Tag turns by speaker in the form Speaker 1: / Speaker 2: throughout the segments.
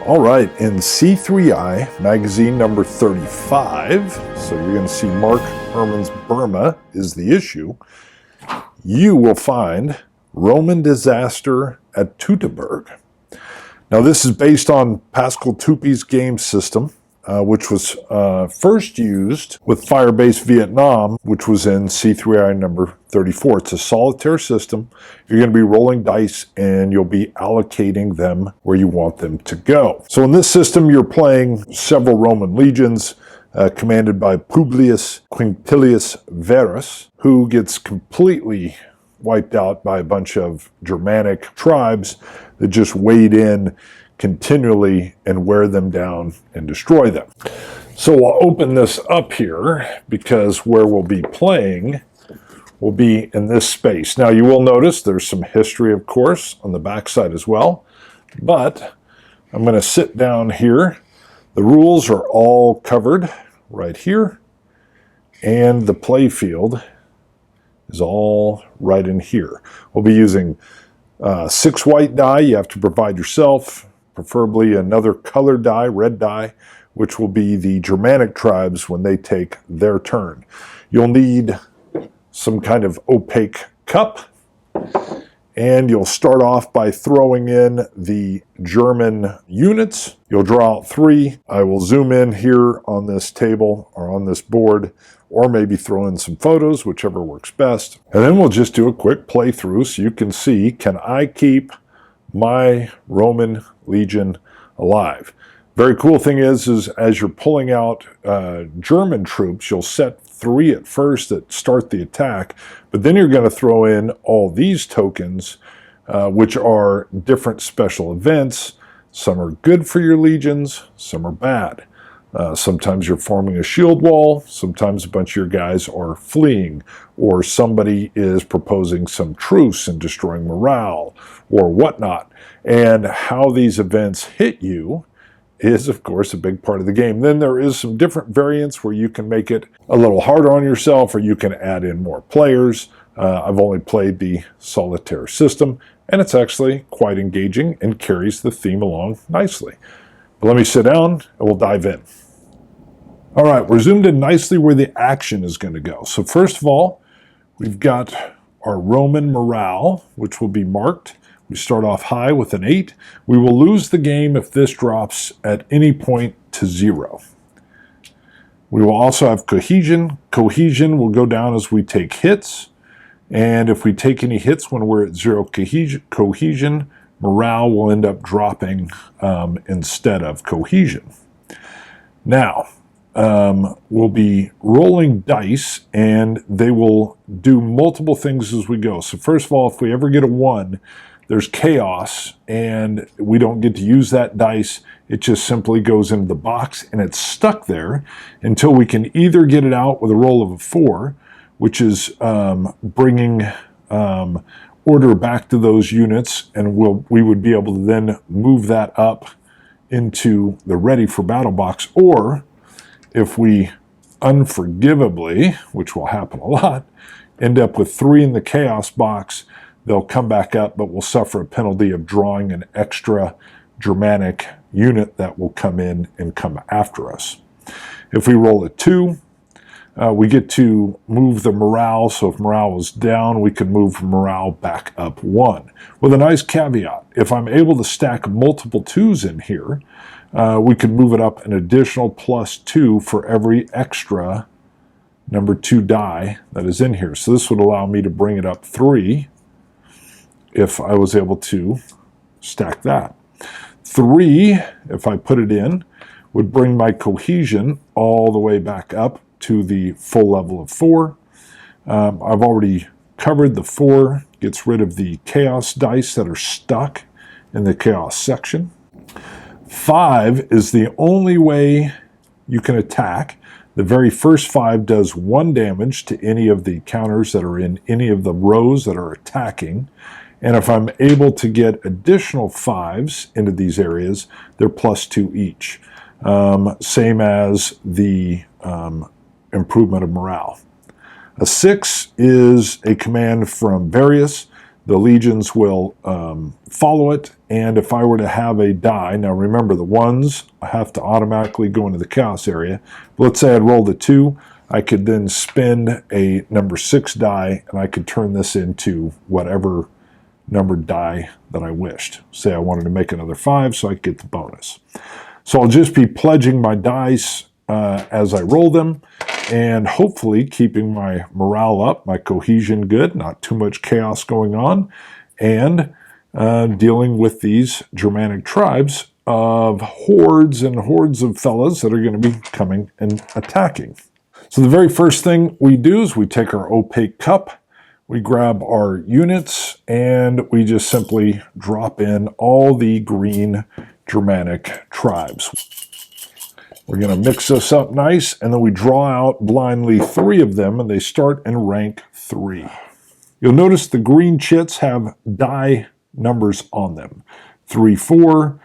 Speaker 1: All right, in C3i Magazine Nr35, so you're going to see Mark Herman's Burma is the issue, you will find Roman disaster at Teutoburg. Now this is based on Pascal Toupy's game system, which was first used with Firebase Vietnam, which was in C3i Nr34. It's a solitaire system. You're going to be rolling dice and you'll be allocating them where you want them to go. So in this system, you're playing several Roman legions commanded by Publius Quinctilius Varus, who gets completely wiped out by a bunch of Germanic tribes that just wade in continually and wear them down and destroy them. So I'll open this up here because where we'll be playing will be in this space. Now you will notice there's some history, of course, on the backside as well, but I'm going to sit down here. The rules are all covered right here, and the play field is all right in here. We'll be using 6 white die. You have to provide yourself, preferably another colored die, red die, which will be the Germanic tribes when they take their turn. You'll need some kind of opaque cup, and you'll start off by throwing in the German units. You'll draw out 3. I will zoom in here on this table or on this board, or maybe throw in some photos, whichever works best. And then we'll just do a quick playthrough so you can see, can I keep my Roman legion alive? Very cool thing is as you're pulling out German troops, you'll set 3 at first that start the attack, but then you're going to throw in all these tokens, which are different special events. Some are good for your legions, some are bad. Sometimes you're forming a shield wall, sometimes a bunch of your guys are fleeing, or somebody is proposing some truce and destroying morale, or whatnot. And how these events hit you is, of course, a big part of the game. Then there is some different variants where you can make it a little harder on yourself, or you can add in more players. I've only played the solitaire system, and it's actually quite engaging and carries the theme along nicely. But let me sit down and we'll dive in. All right, we're zoomed in nicely where the action is going to go. So first of all, we've got our Roman morale, which will be marked. We start off high with an 8. We will lose the game if this drops at any point to 0. We will also have cohesion. Cohesion will go down as we take hits. And if we take any hits when we're at 0 cohesion, morale will end up dropping instead of cohesion. Now, we'll be rolling dice, and they will do multiple things as we go. So first of all, if we ever get a 1, there's chaos, and we don't get to use that dice. It just simply goes into the box, and it's stuck there until we can either get it out with a roll of a 4, which is bringing order back to those units, and we would be able to then move that up into the ready for battle box, or if we unforgivably, which will happen a lot, end up with 3 in the chaos box, they'll come back up, but we'll suffer a penalty of drawing an extra Germanic unit that will come in and come after us. If we roll a 2, we get to move the morale. So if morale is down, we can move morale back up 1. With a nice caveat, if I'm able to stack multiple 2s in here, we could move it up an additional +2 for every extra number 2 die that is in here. So this would allow me to bring it up 3 if I was able to stack that. 3, if I put it in, would bring my cohesion all the way back up to the full level of 4. I've already covered the 4, gets rid of the chaos dice that are stuck in the chaos section. 5 is the only way you can attack. The very first 5 does 1 damage to any of the counters that are in any of the rows that are attacking. And if I'm able to get additional 5s into these areas, they're +2 each. Same as the improvement of morale. A 6 is a command from Varus the legions will follow it, and if I were to have a die, now remember the ones have to automatically go into the chaos area. Let's say I'd rolled a 2, I could then spend a number 6 die, and I could turn this into whatever numbered die that I wished. Say I wanted to make another 5, so I could get the bonus. So I'll just be pledging my dice as I roll them, and hopefully keeping my morale up, my cohesion good, not too much chaos going on, and dealing with these Germanic tribes of hordes and hordes of fellas that are going to be coming and attacking. So the very first thing we do is we take our opaque cup, we grab our units, and we just simply drop in all the green Germanic tribes. We're going to mix this up nice, and then we draw out blindly 3 of them, and they start in rank 3. You'll notice the green chits have die numbers on them. 3, 4,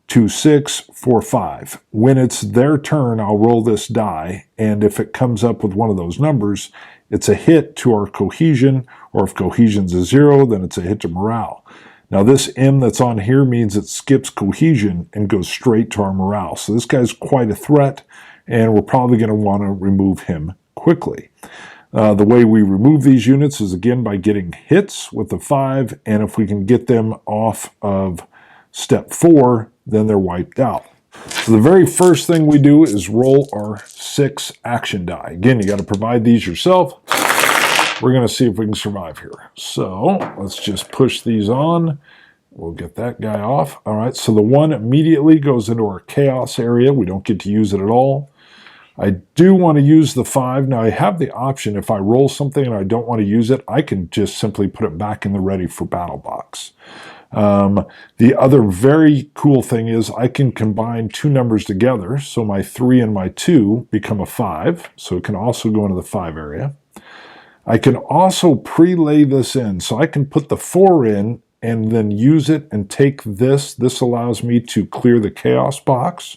Speaker 1: 2, 6, 4, 5. When it's their turn, I'll roll this die, and if it comes up with one of those numbers, it's a hit to our cohesion, or if cohesion's a 0, then it's a hit to morale. Now this M that's on here means it skips cohesion and goes straight to our morale. So this guy's quite a threat, and we're probably going to want to remove him quickly. The way we remove these units is again by getting hits with the 5, and if we can get them off of step 4, then they're wiped out. So the very first thing we do is roll our 6 action die. Again, you got to provide these yourself. We're going to see if we can survive here. So let's just push these on. We'll get that guy off. All right, so the 1 immediately goes into our chaos area. We don't get to use it at all. I do want to use the 5. Now I have the option, if I roll something and I don't want to use it, I can just simply put it back in the ready for battle box. The other very cool thing is I can combine 2 numbers together. So my 3 and my 2 become a 5. So it can also go into the 5 area. I can also pre-lay this in. So I can put the 4 in and then use it and take this. This allows me to clear the chaos box.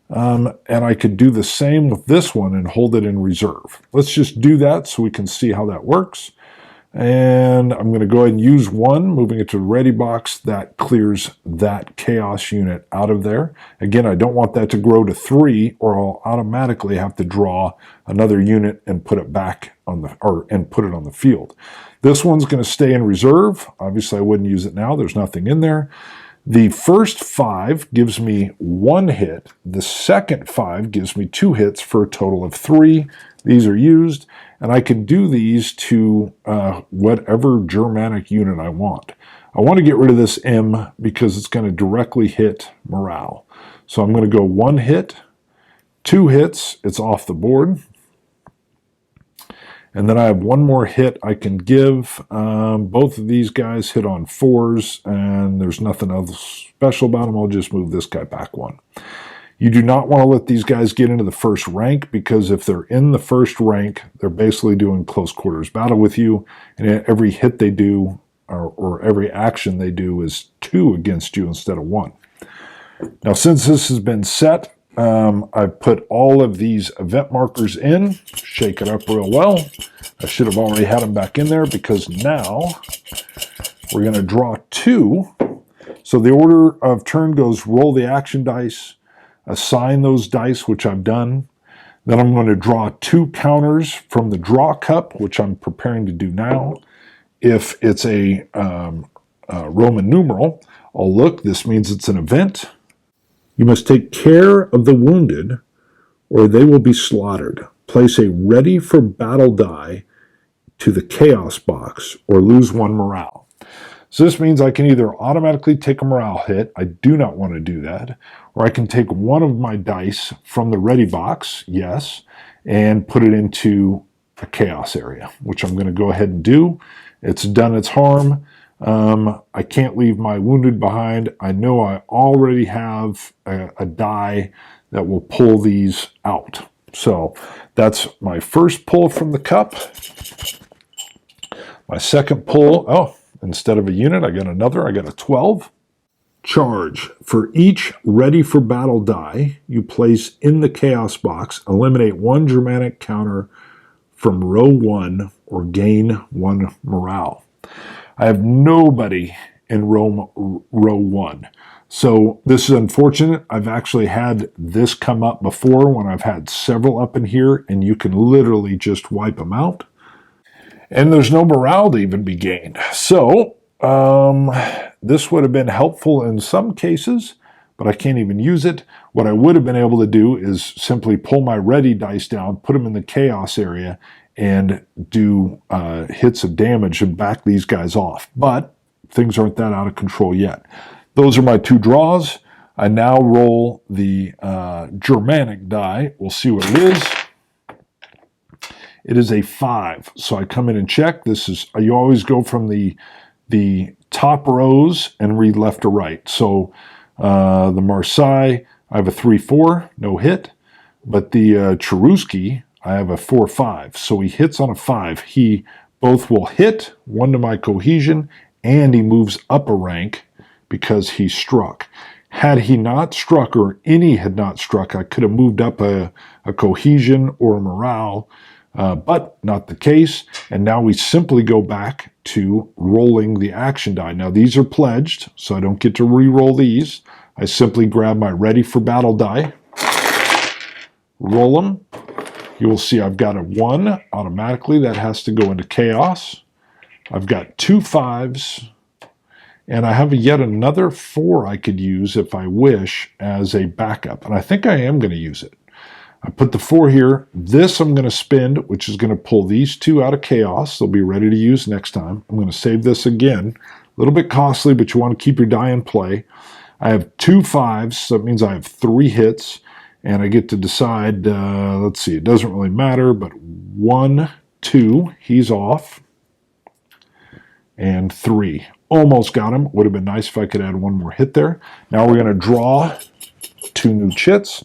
Speaker 1: And I could do the same with this one and hold it in reserve. Let's just do that so we can see how that works. And I'm going to go ahead and use 1, moving it to the ready box. That clears that chaos unit out of there. Again, I don't want that to grow to 3, or I'll automatically have to draw another unit and put it back on the, and put it on the field. This one's going to stay in reserve. Obviously, I wouldn't use it now. There's nothing in there. The first 5 gives me 1 hit. The second 5 gives me 2 hits for a total of 3. These are used, and I can do these to whatever Germanic unit I want. I want to get rid of this M because it's going to directly hit morale. So I'm going to go 1 hit, 2 hits, it's off the board. And then I have 1 more hit I can give. Both of these guys hit on 4s, and there's nothing else special about them. I'll just move this guy back 1. You do not want to let these guys get into the first rank, because if they're in the first rank, they're basically doing close quarters battle with you, and every hit they do, or every action they do, is 2 against you instead of 1. Now, since this has been set, I've put all of these event markers in, shake it up real well. I should have already had them back in there, because now we're going to draw 2. So the order of turn goes roll the action dice, assign those dice, which I've done. Then I'm going to draw 2 counters from the draw cup, which I'm preparing to do now. If it's a Roman numeral, I'll look. This means it's an event. You must take care of the wounded, or they will be slaughtered. Place a ready for battle die to the chaos box, or lose 1 morale. So this means I can either automatically take a morale hit. I do not want to do that. Or I can take 1 of my dice from the ready box, yes, and put it into a chaos area, which I'm going to go ahead and do. It's done its harm. I can't leave my wounded behind. I know I already have a die that will pull these out. So that's my first pull from the cup. My second pull, oh, instead of a unit, I got another. I got a 12. Charge. For each ready for battle die you place in the chaos box, eliminate 1 Germanic counter from row 1 or gain 1 morale. I have nobody in row 1. So this is unfortunate. I've actually had this come up before when I've had several up in here, and you can literally just wipe them out. And there's no morale to even be gained. So this would have been helpful in some cases, but I can't even use it. What I would have been able to do is simply pull my ready dice down, put them in the chaos area, and do hits of damage and back these guys off. But things aren't that out of control yet. Those are my 2 draws. I now roll the Germanic die. We'll see what it is. It is a 5. So I come in and check. This is, you always go from the top rows and read left to right. So the Marseille, I have a 3-4, no hit. But the Cherusky, I have a 4-5. So he hits on a 5. He both will hit, 1 to my cohesion, and he moves up a rank because he struck. Had he not struck, or any had not struck, I could have moved up a cohesion or a morale, but not the case. And now we simply go back to rolling the action die. Now these are pledged, so I don't get to re-roll these. I simply grab my ready for battle die, roll them. You will see I've got a 1 automatically. That has to go into chaos. I've got 2 5s. And I have yet another 4 I could use if I wish as a backup. And I think I am going to use it. I put the 4 here. This I'm going to spend, which is going to pull these 2 out of chaos. They'll be ready to use next time. I'm going to save this again. A little bit costly, but you want to keep your die in play. I have 2 5s, so that means I have 3 hits. And I get to decide, let's see, it doesn't really matter, but 1, 2, he's off. And 3. Almost got him. Would have been nice if I could add 1 more hit there. Now we're going to draw 2 new chits.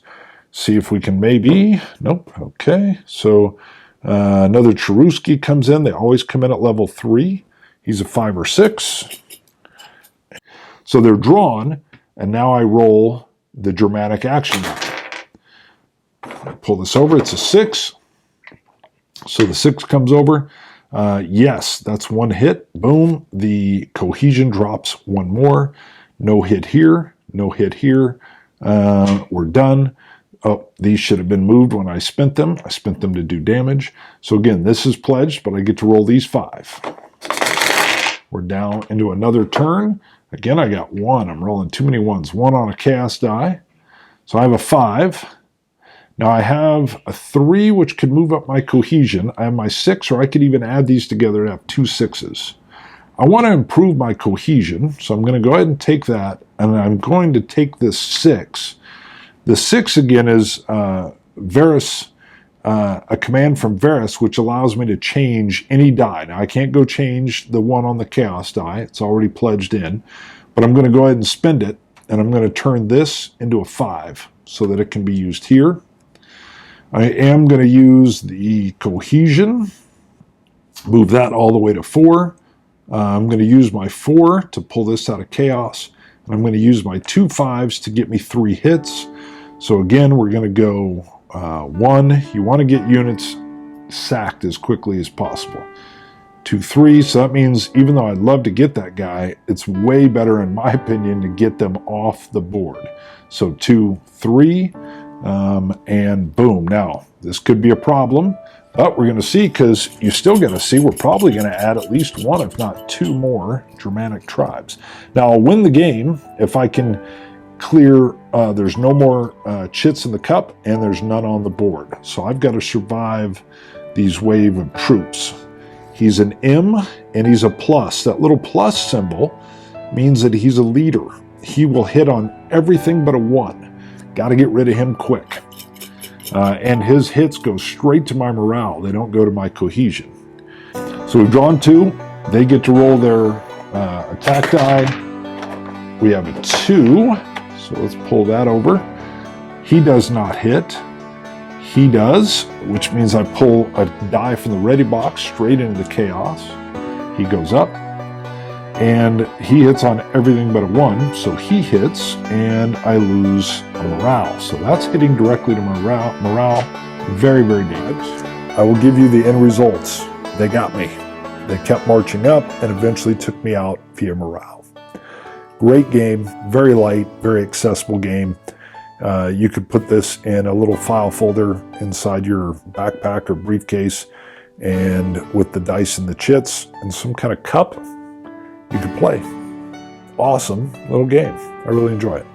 Speaker 1: See if we can maybe. Nope. Okay. So another Cherusky comes in. They always come in at level 3. He's a 5 or 6. So they're drawn, and now I roll the Germanic action die. I pull this over. It's a 6. So the 6 comes over. Yes, that's 1 hit. Boom. The cohesion drops 1 more. No hit here. No hit here. We're done. Oh, these should have been moved when I spent them. I spent them to do damage. So again, this is pledged, but I get to roll these 5. We're down into another turn. Again, I got 1. I'm rolling too many 1s. 1 on a chaos die. So I have a 5. Now I have a 3, which could move up my cohesion. I have my 6, or I could even add these together to have 2 6s. I want to improve my cohesion, so I'm going to go ahead and take that, and I'm going to take this 6. The 6, again, is Varus, a command from Varus, which allows me to change any die. Now, I can't go change the 1 on the chaos die. It's already pledged in. But I'm going to go ahead and spend it, and I'm going to turn this into a 5 so that it can be used here. I am going to use the cohesion, move that all the way to 4. I'm going to use my 4 to pull this out of chaos, and I'm going to use my 2 5s to get me 3 hits. So again, we're going to go 1. You want to get units sacked as quickly as possible. 2 3s, so that means even though I'd love to get that guy, it's way better, in my opinion, to get them off the board. So 2 3. And boom. Now, this could be a problem, but we're going to see, because you still got to see, we're probably going to add at least 1, if not 2 more Germanic tribes. Now, I'll win the game if I can clear, there's no more chits in the cup, and there's none on the board. So I've got to survive these wave of troops. He's an M, and he's a plus. That little plus symbol means that he's a leader. He will hit on everything but a 1. Got to get rid of him quick. And his hits go straight to my morale. They don't go to my cohesion. So we've drawn 2. They get to roll their attack die. We have a 2. So let's pull that over. He does not hit. He does, which means I pull a die from the ready box straight into the chaos. He goes up. And he hits on everything but a 1, so he hits, and I lose a morale. So that's hitting directly to morale. Very, very dangerous. I will give you the end results. They got me. They kept marching up and eventually took me out via morale. Great game, very light, very accessible game. You could put this in a little file folder inside your backpack or briefcase, and with the dice and the chits and some kind of cup, you could play. Awesome little game. I really enjoy it.